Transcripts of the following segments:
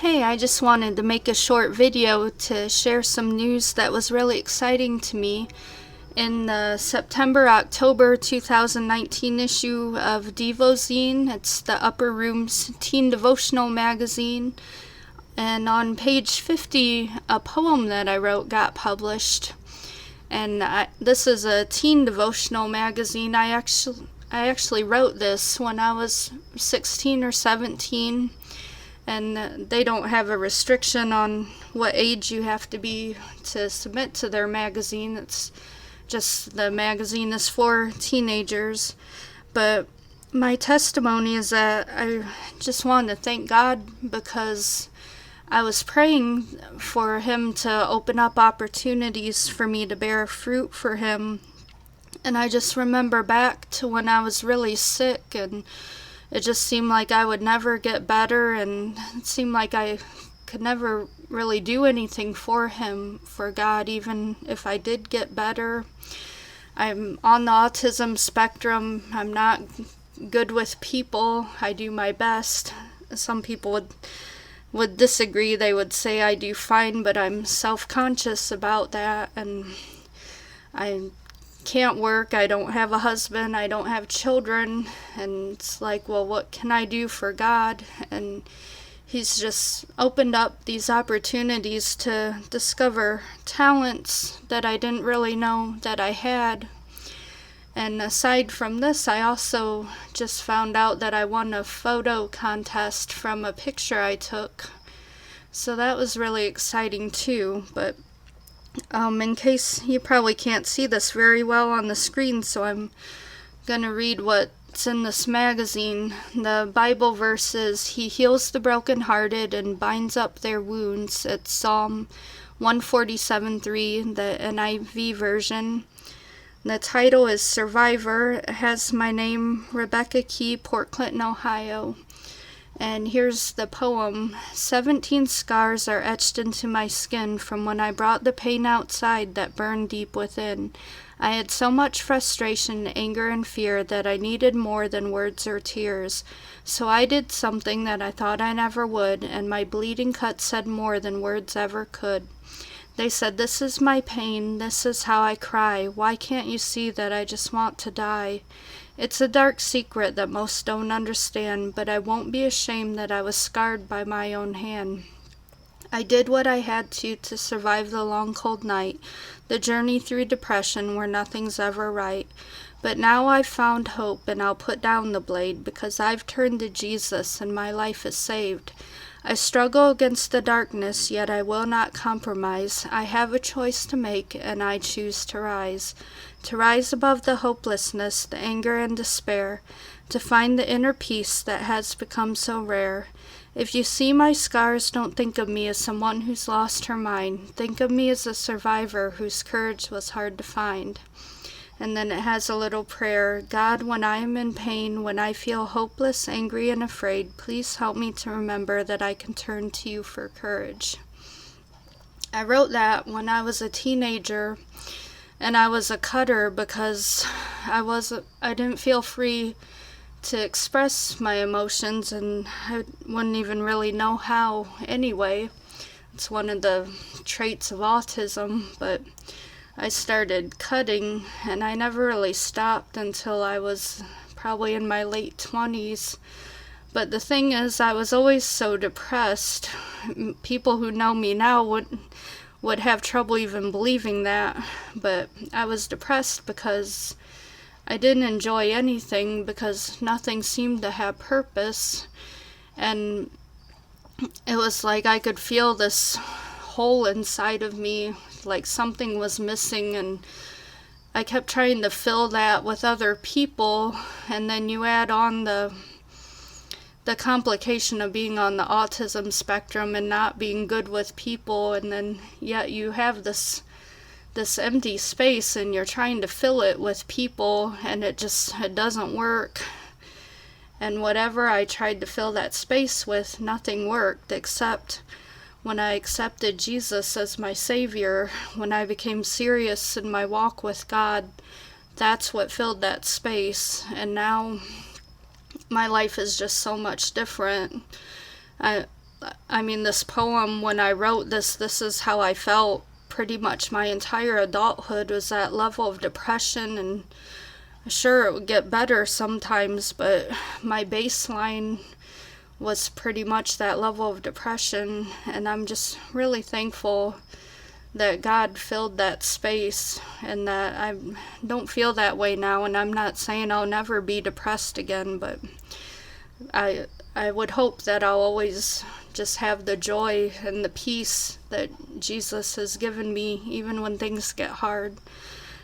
Hey, I just wanted to make a short video to share some news that was really exciting to me. In the September-October 2019 issue of Devozine, it's the Upper Room's teen devotional magazine, and on page 50, a poem that I wrote got published. And this is a teen devotional magazine. I actually wrote this when I was 16 or 17. And they don't have a restriction on what age you have to be to submit to their magazine. It's just the magazine is for teenagers. But my testimony is that I just wanted to thank God because I was praying for Him to open up opportunities for me to bear fruit for Him. And I just remember back to when I was really sick, and it just seemed like I would never get better, and it seemed like I could never really do anything for Him, for God, even if I did get better. I'm on the autism spectrum. I'm not good with people. I do my best. Some people would disagree. They would say I do fine, but I'm self-conscious about that, and I can't work, I don't have a husband, I don't have children, and it's like, well, what can I do for God? And He's just opened up these opportunities to discover talents that I didn't really know that I had. And aside from this, I also just found out that I won a photo contest from a picture I took. So that was really exciting too, but in case you probably can't see this very well on the screen, so I'm going to read what's in this magazine. The Bible verse is, He heals the brokenhearted and binds up their wounds. It's Psalm 147:3, the NIV version. The title is Survivor. It has my name, Rebecca Key, Port Clinton, Ohio. And here's the poem. 17 scars are etched into my skin from when I brought the pain outside that burned deep within. I had so much frustration, anger, and fear that I needed more than words or tears. So I did something that I thought I never would, and my bleeding cut said more than words ever could. They said, this is my pain, this is how I cry. Why can't you see that I just want to die? It's a dark secret that most don't understand, but I won't be ashamed that I was scarred by my own hand. I did what I had to survive the long cold night, the journey through depression where nothing's ever right. But now I've found hope, and I'll put down the blade because I've turned to Jesus and my life is saved. I struggle against the darkness, yet I will not compromise. I have a choice to make, and I choose to rise. To rise above the hopelessness, the anger and despair, to find the inner peace that has become so rare. If you see my scars, don't think of me as someone who's lost her mind. Think of me as a survivor whose courage was hard to find. And then it has a little prayer. God, when I am in pain, when I feel hopeless, angry, and afraid, please help me to remember that I can turn to you for courage. I wrote that when I was a teenager, and I was a cutter because I didn't feel free to express my emotions, and I wouldn't even really know how anyway. It's one of the traits of autism, but I started cutting, and I never really stopped until I was probably in my late 20s. But the thing is, I was always so depressed. People who know me now would have trouble even believing that, but I was depressed because I didn't enjoy anything, because nothing seemed to have purpose, and it was like I could feel this hole inside of me, like something was missing, and I kept trying to fill that with other people, and then you add on the complication of being on the autism spectrum and not being good with people, and then yet you have this empty space and you're trying to fill it with people, and it doesn't work. And whatever I tried to fill that space with, nothing worked, except when I accepted Jesus as my Savior, when I became serious in my walk with God. That's what filled that space, and now my life is just so much different. this poem, when I wrote this is how I felt pretty much my entire adulthood, was that level of depression. And sure, it would get better sometimes, but my baseline was pretty much that level of depression. And I'm just really thankful that God filled that space, and that I don't feel that way now. And I'm not saying I'll never be depressed again, but I would hope that I'll always just have the joy and the peace that Jesus has given me, even when things get hard.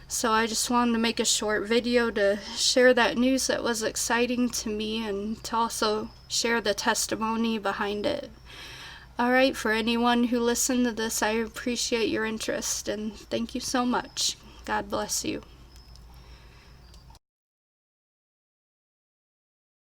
So I just wanted to make a short video to share that news that was exciting to me, and to also share the testimony behind it. Alright, for anyone who listened to this, I appreciate your interest, and thank you so much. God bless you.